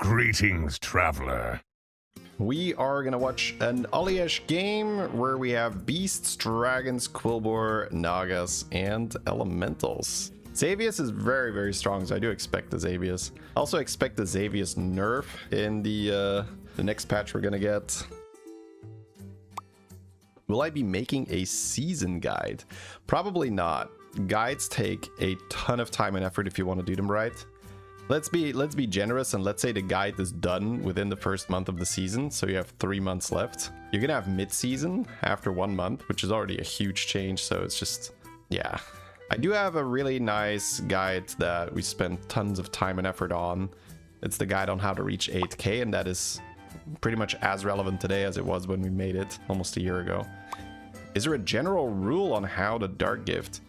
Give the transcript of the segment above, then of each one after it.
Greetings, traveler. We are gonna watch an Oliech game where we have beasts, dragons, quillboar, nagas, and elementals. Xavius is very, very strong, so I do expect the Xavius. I also expect the Xavius nerf in the next patch we're gonna get. Will I be making a season guide? Probably not. Guides take a ton of time and effort if you want to do them right. Let's be generous and let's say the guide is done within the first month of the season, so you have 3 months left. You're gonna have mid-season after 1 month, which is already a huge change, so it's just, yeah. I do have a really nice guide that we spent tons of time and effort on. It's the guide on how to reach 8K, and that is pretty much as relevant today as it was when we made it almost a year ago. Is there a general rule on how to dark gift?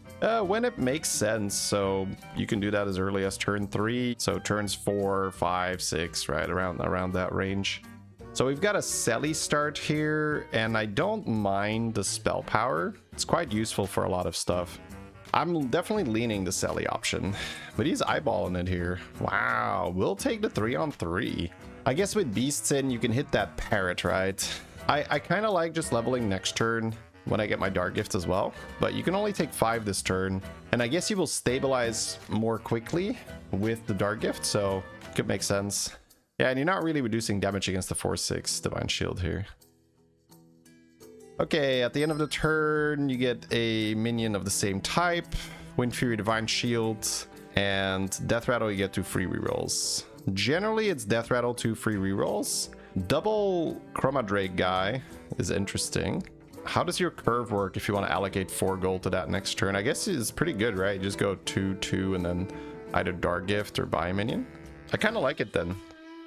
When it makes sense, so you can do that as early as turn 3, so turns 4, 5, 6, right around that range. So we've got a Selly start here, and I don't mind the spell power. It's quite useful for a lot of stuff. I'm definitely leaning the Selly option, but he's eyeballing it here. Wow, we'll take the 3-on-3. I guess with beasts in, you can hit that parrot, right? I kind of like just leveling next turn when I get my dark gift as well, but you can only take 5 this turn, and I guess you will stabilize more quickly with the dark gift, so it could make sense. Yeah, and you're not really reducing damage against the 4/6 divine shield here. Okay, at the end of the turn you get a minion of the same type, Wind Fury, divine shield, and Deathrattle. You get 2 free rerolls. Generally it's Deathrattle, 2 free rerolls. Double Chroma Drake guy is interesting. How does your curve work if you want to allocate 4 gold to that next turn? I guess it's pretty good, right? You just go 2/2 and then either dark gift or buy a minion. I kind of like it then.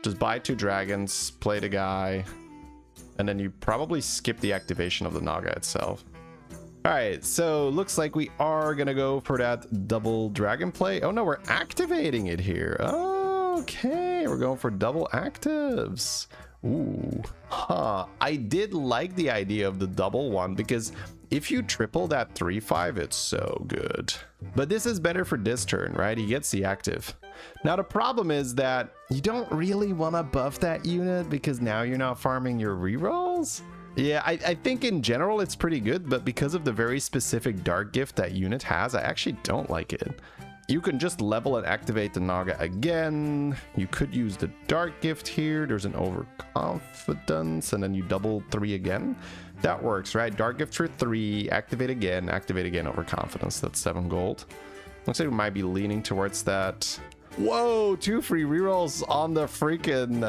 Just buy 2 dragons, play the guy, and then you probably skip the activation of the Naga itself. All right, so looks like we are gonna go for that double dragon play. Oh no, we're activating it here. Okay, we're going for double actives. Ooh, I did like the idea of the double one, because if you triple that 3/5, it's so good. But this is better for this turn, right? He gets the active. Now the problem is that you don't really want to buff that unit because now you're not farming your rerolls. Yeah, I think in general it's pretty good, but because of the very specific dark gift that unit has, I actually don't like it. You can just level and activate the Naga again. You could use the dark gift here. There's an overconfidence, and then you double 3 again. That works, right? Dark gift for 3, activate again, overconfidence. That's 7 gold. Looks like we might be leaning towards that. Whoa, 2 free rerolls on the freaking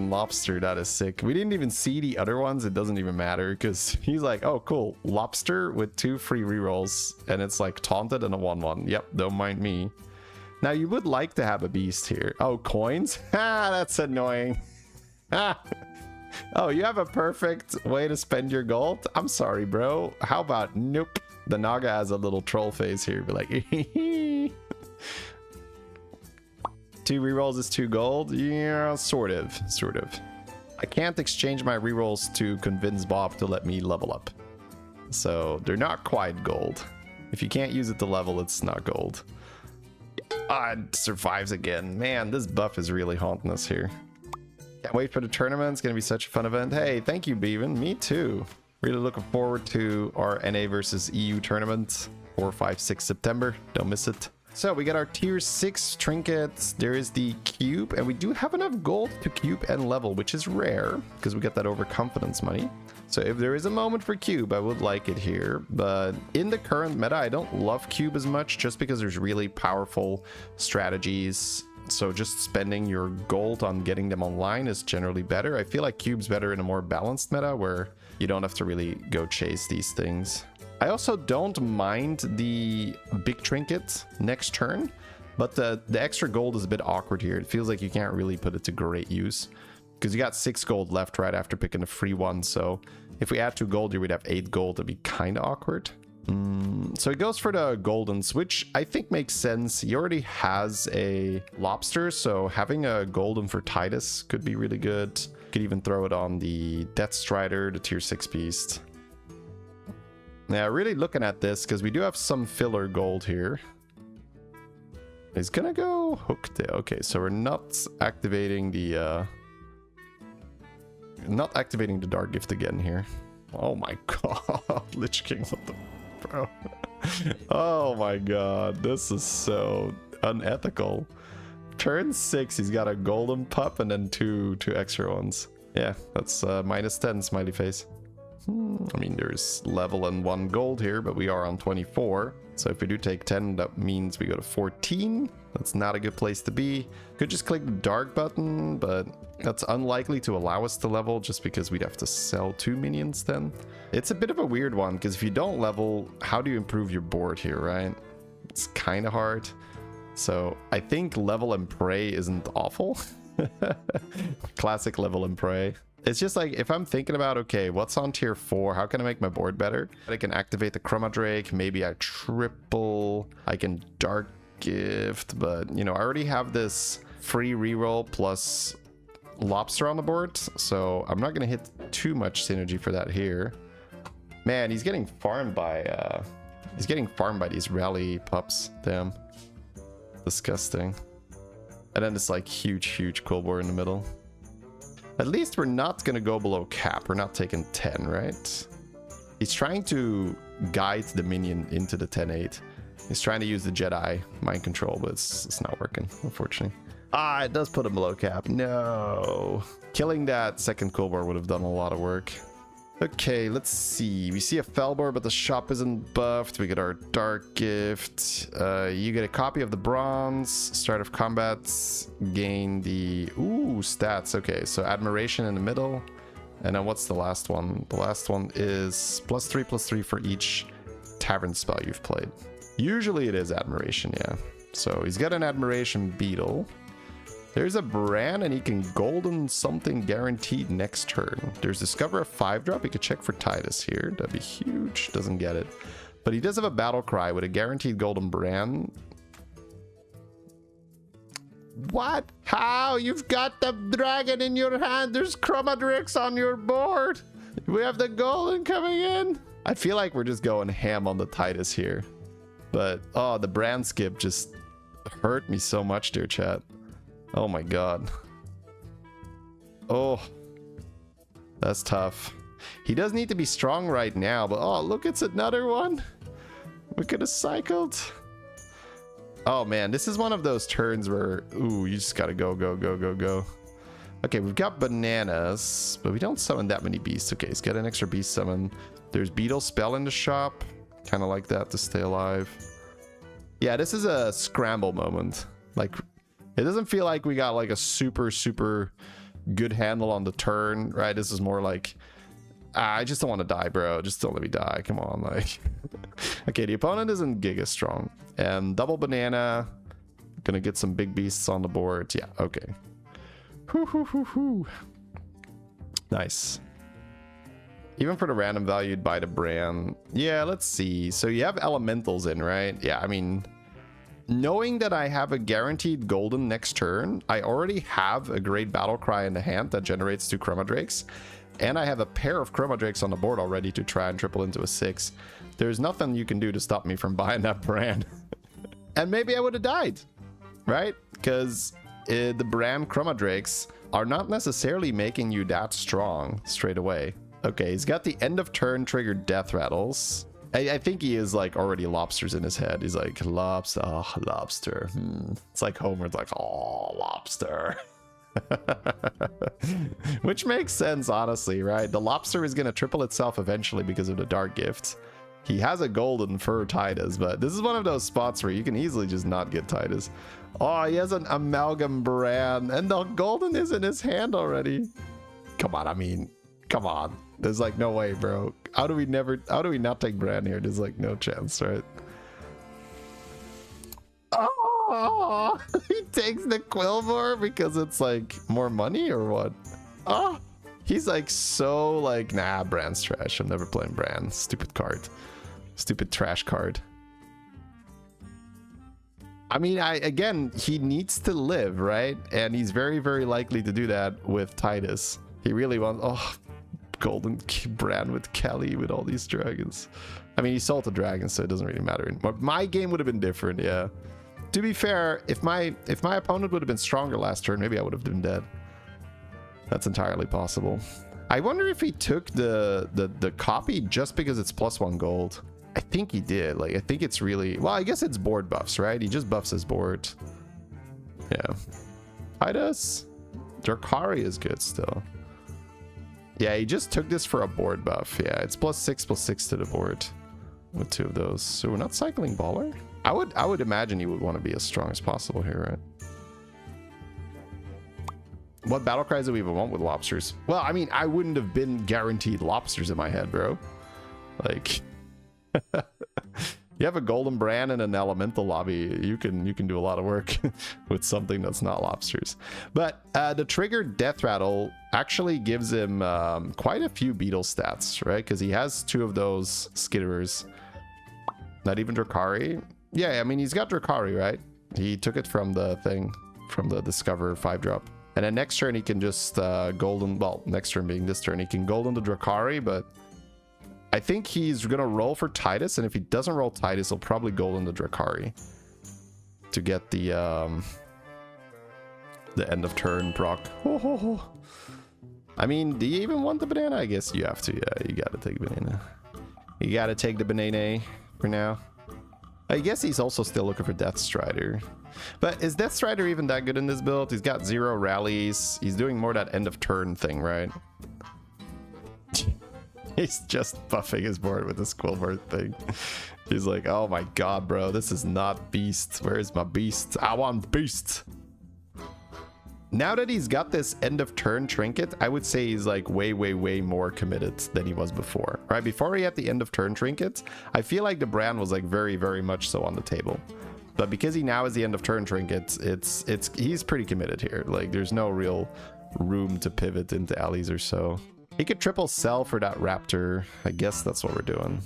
lobster. That is sick. We didn't even see the other ones. It doesn't even matter because he's like, oh cool, lobster with 2 free rerolls, and it's like taunted and a 1/1. Yep, don't mind me. Now you would like to have a beast here. Oh, coins. That's annoying. Oh, you have a perfect way to spend your gold. I'm sorry, bro. How about nope? The Naga has a little troll face here. Be like 2 rerolls is 2 gold. Yeah, sort of. I can't exchange my rerolls to convince Bob to let me level up, so they're not quite gold. If you can't use it to level, it's not gold. It survives again. Man, this buff is really haunting us here. Can't wait for the tournament. It's gonna be such a fun event. Hey, thank you, Bevan. Me too. Really looking forward to our NA versus EU tournament, 4, 5, 6 September. Don't miss it. So we got our tier 6 trinkets. There is the cube, and we do have enough gold to cube and level, which is rare because we get that overconfidence money. So if there is a moment for cube, I would like it here. But in the current meta, I don't love cube as much just because there's really powerful strategies. So just spending your gold on getting them online is generally better. I feel like cube's better in a more balanced meta where you don't have to really go chase these things. I also don't mind the big trinket next turn, but the extra gold is a bit awkward here. It feels like you can't really put it to great use because you got 6 gold left right after picking a free one. So if we add 2 gold here, we'd have 8 gold. That'd be kind of awkward. So he goes for the goldens, which I think makes sense. He already has a lobster, so having a golden for Titus could be really good. Could even throw it on the Death Strider, the tier 6 beast. Now, really looking at this, because we do have some filler gold here. He's gonna go hook tail. Okay, so we're not activating the Dark Gift again here. Oh my god, Lich King, what the bro? Oh my god, this is so unethical. Turn 6, he's got a golden pup and then two extra ones. Yeah, that's -10 smiley face. I mean, there's level and 1 gold here, but we are on 24. So if we do take 10, that means we go to 14. That's not a good place to be. Could just click the dark button, but that's unlikely to allow us to level just because we'd have to sell 2 minions then. It's a bit of a weird one, because if you don't level, how do you improve your board here, right? It's kind of hard. So I think level and pray isn't awful. Classic level and pray. It's just like, if I'm thinking about, okay, what's on tier 4? How can I make my board better? I can activate the Chroma Drake. Maybe I triple. I can Dark Gift. But, you know, I already have this free reroll plus Lobster on the board. So I'm not going to hit too much synergy for that here. Man, he's getting farmed by these rally pups. Damn. Disgusting. And then this like huge cool board in the middle. At least we're not going to go below cap. We're not taking 10, right? He's trying to guide the minion into the 10-8. He's trying to use the Jedi mind control, but it's not working, unfortunately. Ah, it does put him below cap. No. Killing that second cool board would have done a lot of work. Okay, let's see. We see a Felbor, but the shop isn't buffed. We get our Dark Gift. You get a copy of the Bronze. Start of combat. Gain the... Ooh, stats. Okay, so Admiration in the middle. And then what's the last one? The last one is +3/+3 for each Tavern spell you've played. Usually it is Admiration, yeah. So he's got an Admiration Beetle. There's a Bran, and he can golden something guaranteed next turn. There's Discover a 5-drop. He could check for Titus here. That'd be huge. Doesn't get it. But he does have a Battle Cry with a guaranteed golden Bran. What? How? You've got the dragon in your hand. There's Chromadrix on your board. We have the golden coming in. I feel like we're just going ham on the Titus here. But, oh, the Bran skip just hurt me so much, dear chat. Oh my god. Oh. That's tough. He does need to be strong right now, but oh, look, it's another one. We could have cycled. Oh man, this is one of those turns where, ooh, you just gotta go. Okay, we've got bananas, but we don't summon that many beasts. Okay, he's got an extra beast summon. There's Beetle Spell in the shop. Kind of like that to stay alive. Yeah, this is a scramble moment. Like, it doesn't feel like we got like a super good handle on the turn, right? This is more like, I just don't want to die, bro. Just don't let me die. Come on, like. Okay, the opponent isn't giga strong. And double banana. Gonna get some big beasts on the board. Yeah, okay. Nice. Even for the random value, you'd buy the Bran. Yeah, let's see. So you have elementals in, right? Yeah, I mean, knowing that I have a guaranteed golden next turn, I already have a great Battle Cry in the hand that generates 2 Chromadrakes. And I have a pair of Chromadrakes on the board already to try and triple into a 6. There's nothing you can do to stop me from buying that Bran. And maybe I would have died, right? Because the Bran Chromadrakes are not necessarily making you that strong straight away. Okay, he's got the end of turn triggered Deathrattles. I think he is like already lobsters in his head. He's like, lobster, oh, lobster. It's like Homer, it's like, oh, lobster. Which makes sense, honestly, right? The lobster is going to triple itself eventually because of the Dark Gift. He has a golden for Titus, but this is one of those spots where you can easily just not get Titus. Oh, he has an Amalgam Bran, and the golden is in his hand already. Come on, I mean, come on. There's like no way, bro. How do we not take Bran here? There's like no chance, right? Oh, he takes the Quillbor because it's like more money or what? Oh, he's like so like, nah, Bran's trash. I'm never playing Bran. Stupid card. Stupid trash card. I mean, again, he needs to live, right? And he's very, very likely to do that with Titus. He really wants, oh, golden Bran with Kelly with all these dragons. I mean, he sold the dragons, so it doesn't really matter. My game would have been different, yeah. To be fair, if my opponent would have been stronger last turn, maybe I would have been dead. That's entirely possible. I wonder if he took the copy just because it's +1 gold. I think he did. Like, I think it's really... Well, I guess it's board buffs, right? He just buffs his board. Yeah. Titus. Drakari is good still. Yeah, he just took this for a board buff. Yeah, it's +6/+6 to the board with 2 of those. So we're not cycling Baller? I would imagine you would want to be as strong as possible here, right? What battle cries do we even want with lobsters? Well, I mean, I wouldn't have been guaranteed lobsters in my head, bro. Like, you have a golden brand and an elemental lobby, you can do a lot of work with something that's not lobsters. But the triggered Deathrattle actually gives him quite a few beetle stats, right? Because he has 2 of those skitterers. Not even Drakari. Yeah, I mean, he's got Drakari, right? He took it from the thing, from the Discover 5-drop. And then next turn he can just golden, well, next turn being this turn, he can golden the Drakari, but I think he's gonna roll for Titus, and if he doesn't roll Titus, he'll probably golden the Drakari to get the end of turn proc. I mean, do you even want the banana? I guess you have to. Yeah, you gotta take banana. You gotta take the banana for now. I guess he's also still looking for Death Strider. But is Death Strider even that good in this build? He's got 0 rallies. He's doing more that end of turn thing, right? He's just buffing his board with the Squilbird thing. He's like, oh my god, bro, this is not Beast. Where is my Beast? I want Beast. Now that he's got this end of turn trinket, I would say he's like way more committed than he was before. Right, before he had the end of turn trinket, I feel like the brand was like very much so on the table. But because he now has the end of turn trinket, he's pretty committed here. Like, there's no real room to pivot into alleys or so. He could triple sell for that Raptor. I guess that's what we're doing.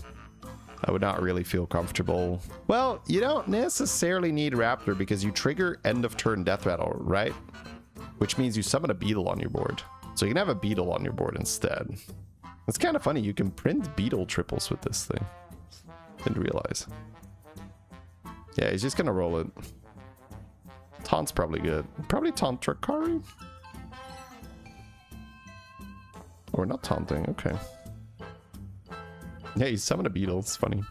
I would not really feel comfortable. Well, you don't necessarily need Raptor because you trigger end of turn Deathrattle, right? Which means you summon a beetle on your board. So you can have a beetle on your board instead. It's kind of funny, you can print beetle triples with this thing. Didn't realize. Yeah, he's just gonna roll it. Taunt's probably good. Probably taunt Drakari. Or not taunting, okay. Yeah, he's summoned a beetle, it's funny.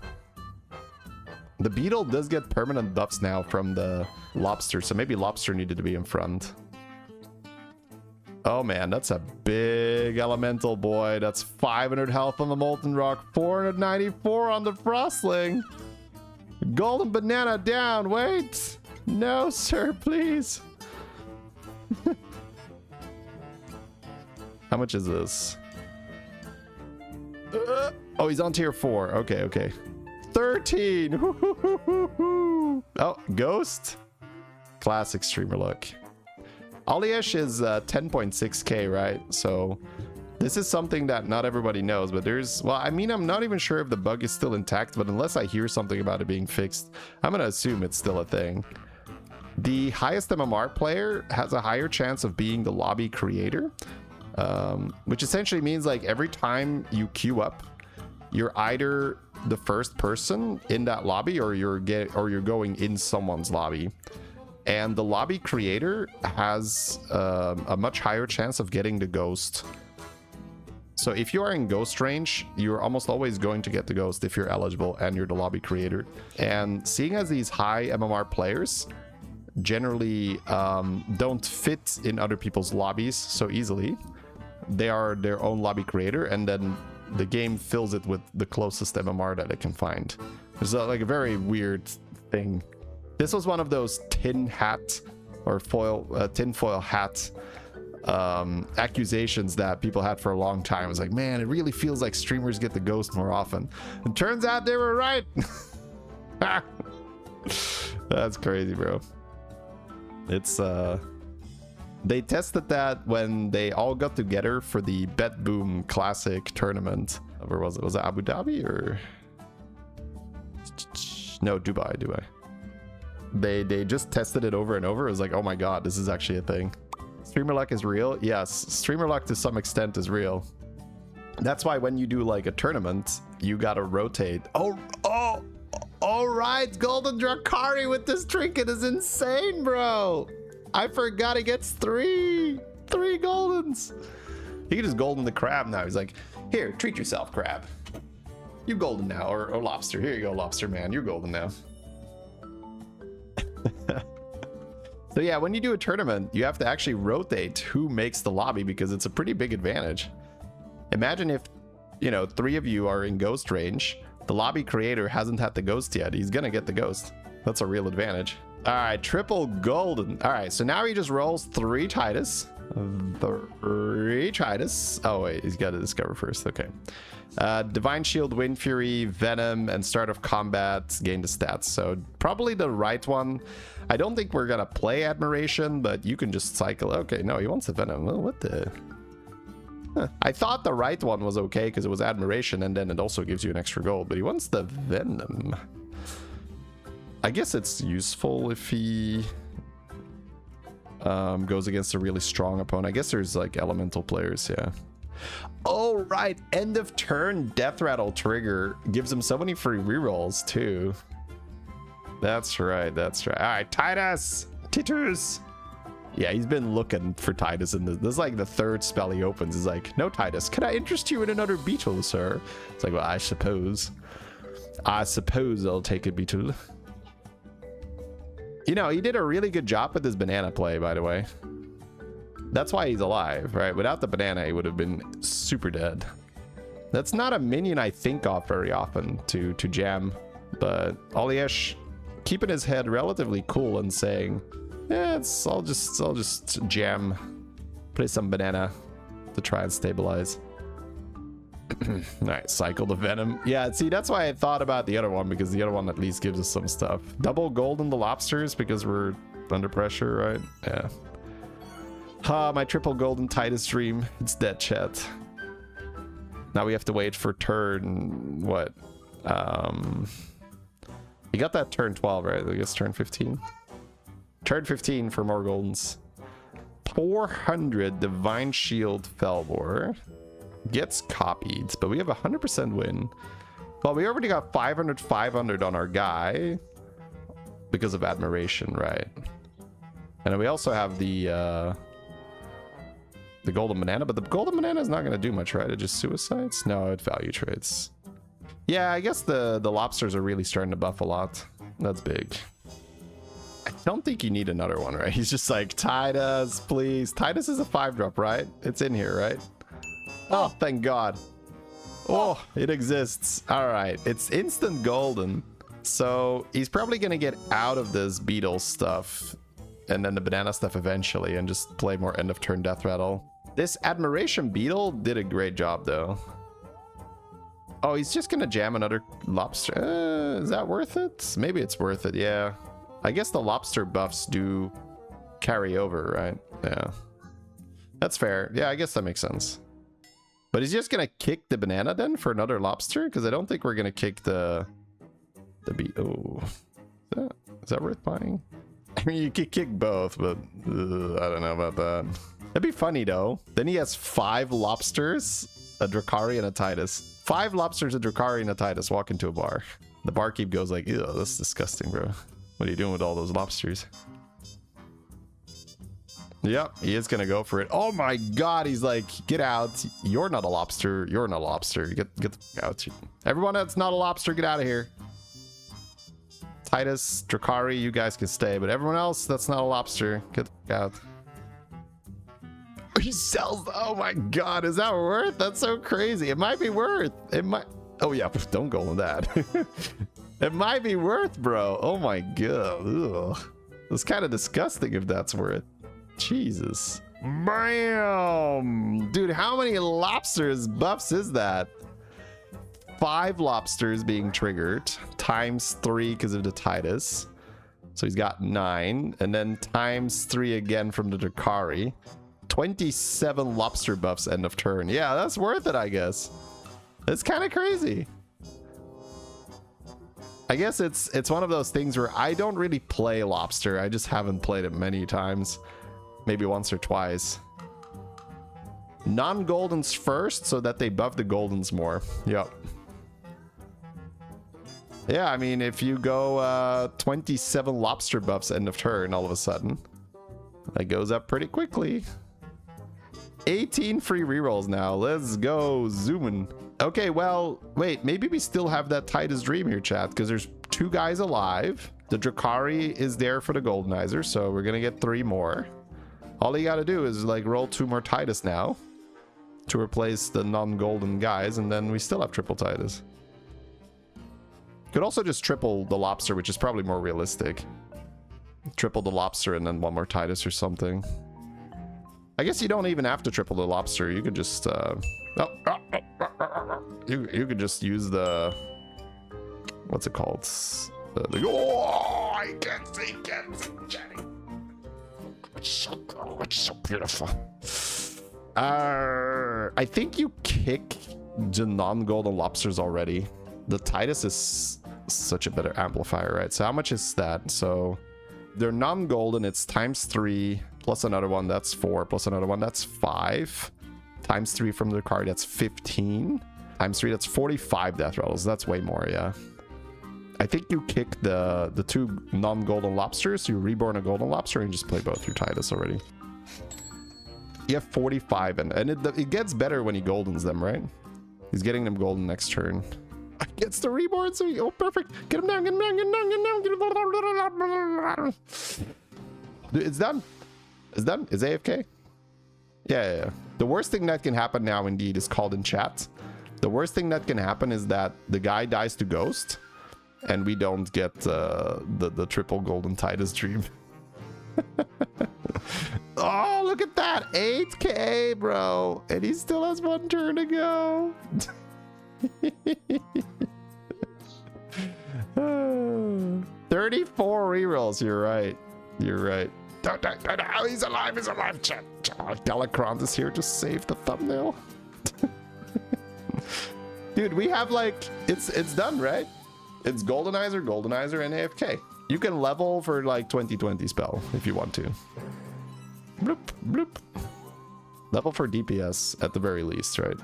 The beetle does get permanent buffs now from the lobster, so maybe lobster needed to be in front. Oh man, that's a big elemental, boy. That's 500 health on the Molten Rock, 494 on the Frostling. Golden banana down, wait. No, sir, please. How much is this? Oh, he's on tier 4. Okay. 13. Oh, Ghost. Classic streamer luck. Oliech is 10.6k, right? So this is something that not everybody knows, but there's... Well, I mean, I'm not even sure if the bug is still intact, but unless I hear something about it being fixed, I'm going to assume it's still a thing. The highest MMR player has a higher chance of being the lobby creator, which essentially means like every time you queue up, you're either the first person in that lobby or you're going in someone's lobby. And the lobby creator has a much higher chance of getting the ghost. So if you are in ghost range, you're almost always going to get the ghost if you're eligible and you're the lobby creator. And seeing as these high MMR players generally don't fit in other people's lobbies so easily, they are their own lobby creator, and then the game fills it with the closest MMR that it can find. It's like a very weird thing. This was one of those tin hat or tinfoil hat accusations that people had for a long time. It was like, man, it really feels like streamers get the ghost more often. And turns out they were right. That's crazy, bro. It's they tested that when they all got together for the Bet Boom Classic tournament. Where was it? Was it Abu Dhabi or no, Dubai? They just tested it over and over. It was like, oh my god, this is actually a thing. Streamer luck is real. Yes, streamer luck to some extent is real. That's why when you do like a tournament, you gotta rotate. Oh, All right, Golden Drakari with this trinket is insane, bro. I forgot he gets three goldens. He can just golden the crab now. He's like, here, treat yourself, crab. You golden now, or lobster. Here you go, lobster man. You're golden now. So yeah, when you do a tournament, you have to actually rotate who makes the lobby because it's a pretty big advantage. Imagine if, you know, 3 of you are in ghost range. The lobby creator hasn't had the ghost yet. He's gonna get the ghost. That's a real advantage. All right, triple golden. All right, so now he just rolls 3 Titus. 3 Titus. Oh wait, he's got to discover first. Okay. Divine Shield, Wind Fury, Venom, and Start of Combat gain the stats. So probably the right one. I don't think we're gonna play Admiration, but you can just cycle. Okay, no, he wants the Venom. Well, what the? Huh. I thought the right one was okay because it was Admiration, and then it also gives you an extra gold. But he wants the Venom. I guess it's useful if he goes against a really strong opponent. I guess there's like elemental players, yeah. Oh, right. End of turn Deathrattle trigger gives him so many free rerolls too. That's right. That's right. All right, Titus. Titus. Yeah, he's been looking for Titus in this. This is like the 3rd spell he opens. He's like, no, Titus, can I interest you in another beetle, sir? It's like, well, I suppose I'll take a beetle. You know, he did a really good job with his banana play, by the way. That's why he's alive, right? Without the banana, he would have been super dead. That's not a minion I think of very often to jam, but Oliech keeping his head relatively cool and saying, yeah, I'll just jam, play some banana to try and stabilize. Nice, cycle the Venom. Yeah, see, that's why I thought about the other one, because the other one at least gives us some stuff. Double gold in the lobsters because we're under pressure, right? Yeah. My triple golden Titus dream. It's dead, chat. Now we have to wait for turn, what? You got that turn 12, right? I guess turn 15. Turn 15 for more goldens. 400 Divine Shield Felbor. Gets copied, but we have 100% win. Well, we already got 500 on our guy because of Admiration, right? And then we also have the golden banana, but the golden banana is not going to do much, right? It just suicides? No, it value trades. Yeah, I guess the lobsters are really starting to buff a lot. That's big. I don't think you need another one, right? He's just like, Titus, please. Titus is a 5-drop, right? It's in here, right? Oh, thank God. Oh, it exists. All right. It's instant golden. So he's probably going to get out of this beetle stuff and then the banana stuff eventually and just play more end of turn Deathrattle. This Admiration beetle did a great job, though. Oh, he's just going to jam another lobster. Is that worth it? Maybe it's worth it. Yeah. I guess the lobster buffs do carry over, right? Yeah. That's fair. Yeah, I guess that makes sense. But he's just gonna kick the banana then for another lobster? Because I don't think we're gonna kick the beet. Oh, is that worth buying? I mean, you could kick both, but I don't know about that. That'd be funny though. Then he has 5 lobsters, a Drakari, and a Titus. 5 lobsters, a Drakari, and a Titus walk into a bar. The barkeep goes like, ew, that's disgusting, bro. What are you doing with all those lobsters? Yep, he is gonna go for it. Oh my God, he's like, get out. You're not a lobster. You're not a lobster. Get the fuck out. Everyone that's not a lobster, get out of here. Titus, Drakari, you guys can stay, but everyone else that's not a lobster, get the fuck out. He sells. Oh my God, is that worth? That's so crazy. It might be worth. It might. Oh yeah, don't go on that. It might be worth, bro. Oh my God. Ugh. It's kind of disgusting if that's worth. Jesus. Bam! Dude, how many lobsters buffs is that? 5 lobsters being triggered times 3 because of the Titus. So he's got 9. And then times 3 again from the Drakari. 27 lobster buffs end of turn. Yeah, that's worth it, I guess. It's kind of crazy. I guess it's one of those things where I don't really play lobster. I just haven't played it many times. Maybe once or twice. Non-goldens first so that they buff the goldens more. Yep. Yeah, I mean, if you go 27 lobster buffs end of turn, all of a sudden, that goes up pretty quickly. 18 free rerolls now. Let's go zooming. Okay, well, wait, maybe we still have that Titus Dream here, chat, because there's 2 guys alive. The Drakari is there for the Goldenizer, so we're gonna get 3 more. All you gotta do is like roll 2 more Titus now to replace the non-golden guys, and then we still have triple Titus. Could also just triple the lobster, which is probably more realistic. Triple the lobster and then 1 more Titus or something. I guess you don't even have to triple the lobster. You could just you could just use the, what's it called? Oh, I can't see, Jenny. It's so beautiful. I think you kick the non-golden lobsters already. The Titus is such a better amplifier, right? So how much is that? So they're non-golden, it's ×3 plus another one, that's 4, plus another one, that's 5. ×3 from the card, that's 15. ×3, that's 45 Deathrattles. That's way more, yeah. I think you kick the 2 non-golden lobsters, you reborn a golden lobster, and just play both your Titus already. You have 45, and it gets better when he goldens them, right? He's getting them golden next turn. Gets the reborn, so oh, perfect. Get him down, get him down, get him down, get him down, get him down. Dude, it's done. It's done. It's AFK. Yeah. The worst thing that can happen now, indeed, is called in chat. The worst thing that can happen is that the guy dies to Ghost, and we don't get the triple golden Titus Dream. Oh, look at that. 8k, bro. And he still has 1 turn to go. 34 rerolls. You're right. You're right. Oh, he's alive. He's alive. Delacron is here to save the thumbnail. Dude, we have like it's done, right? It's Goldenizer, and AFK. You can level for like 2020 spell if you want to. Bloop, bloop. Level for DPS at the very least, right?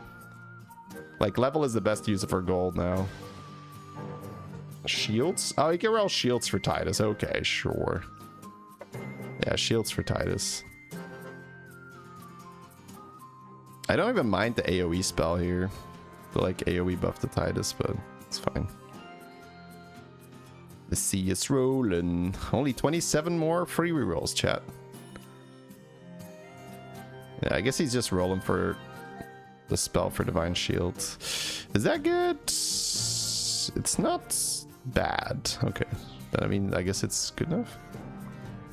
Like, level is the best use of our gold now. Shields? Oh, you can roll shields for Titus. Okay, sure. Yeah, shields for Titus. I don't even mind the AoE spell here. The, like, AoE buff to Titus, but it's fine. The sea is rolling. Only 27 more free rerolls, chat. Yeah, I guess he's just rolling for the spell for Divine Shield. Is that good? It's not bad. Okay. But I mean, I guess it's good enough.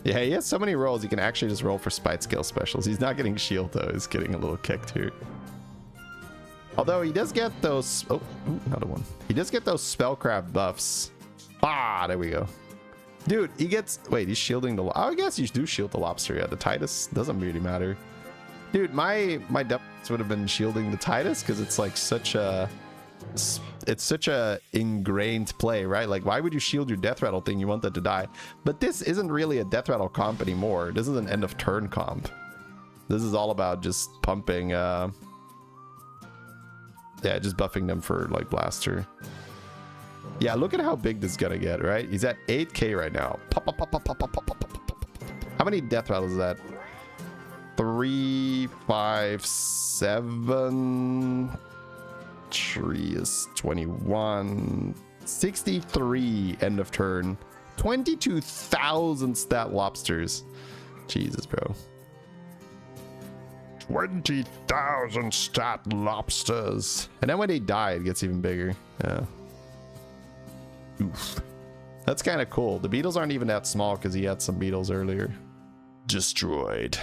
Yeah, he has so many rolls, he can actually just roll for Spite Scale specials. He's not getting shield, though. He's getting a little kicked here. Although he does get those... Oh, another one. He does get those Spellcraft buffs. Ah, there we go. Dude, he gets... Wait, he's shielding the... Oh, I guess you do shield the lobster. Yeah, the Titus doesn't really matter. Dude, my depths would have been shielding the Titus because it's like such a... It's such a ingrained play, right? Like, why would you shield your Deathrattle thing? You want that to die. But this isn't really a Deathrattle comp anymore. This is an end of turn comp. This is all about just pumping... Yeah, just buffing them for, like, Blaster. Yeah, look at how big this is gonna get, right? He's at 8k right now. Pop, pop, pop, pop, pop, pop, pop, pop, pop. How many Deathrattles is that? 3, 5, 7... 3 is 21. 63 end of turn. 22,000 stat lobsters. Jesus, bro. 20,000 stat lobsters. And then when they die, it gets even bigger. Yeah. Oof. That's kind of cool. The beetles aren't even that small because he had some beetles earlier. Destroyed.